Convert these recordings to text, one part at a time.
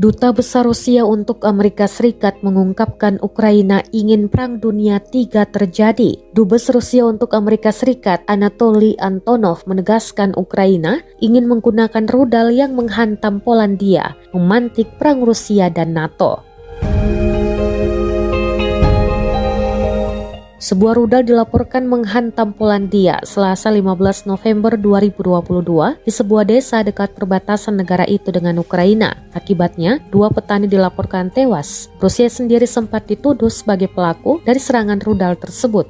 Duta Besar Rusia untuk Amerika Serikat mengungkapkan Ukraina ingin Perang Dunia III terjadi. Dubes Rusia untuk Amerika Serikat Anatoly Antonov menegaskan Ukraina ingin menggunakan rudal yang menghantam Polandia, memantik perang Rusia dan NATO. Sebuah rudal dilaporkan menghantam Polandia Selasa 15 November 2022 di sebuah desa dekat perbatasan negara itu dengan Ukraina. Akibatnya, 2 petani dilaporkan tewas. Rusia sendiri sempat dituduh sebagai pelaku dari serangan rudal tersebut.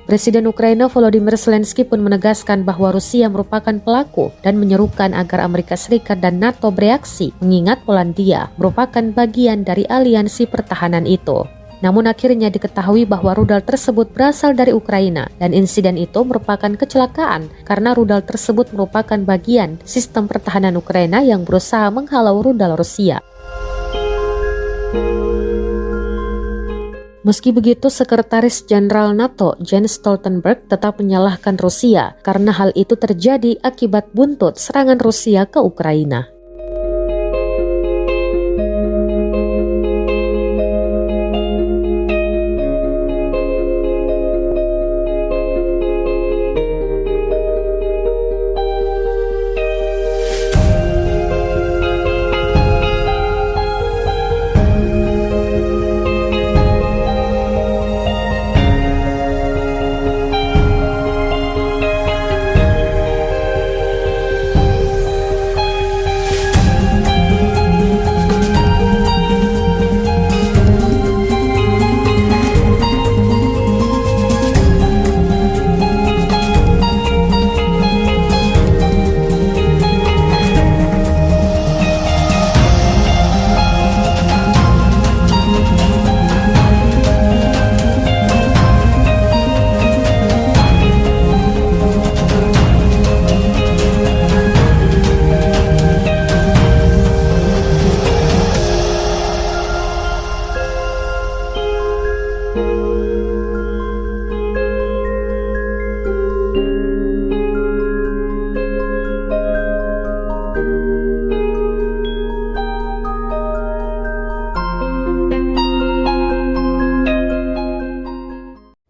Presiden Ukraina Volodymyr Zelensky pun menegaskan bahwa Rusia merupakan pelaku dan menyerukan agar Amerika Serikat dan NATO bereaksi, mengingat Polandia merupakan bagian dari aliansi pertahanan itu. Namun akhirnya diketahui bahwa rudal tersebut berasal dari Ukraina dan insiden itu merupakan kecelakaan karena rudal tersebut merupakan bagian sistem pertahanan Ukraina yang berusaha menghalau rudal Rusia. Meski begitu, Sekretaris Jenderal NATO Jens Stoltenberg tetap menyalahkan Rusia karena hal itu terjadi akibat buntut serangan Rusia ke Ukraina.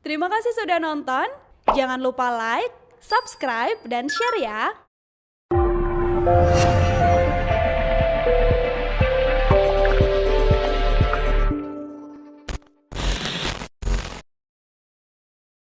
Terima kasih sudah nonton. Jangan lupa like, subscribe, dan share ya.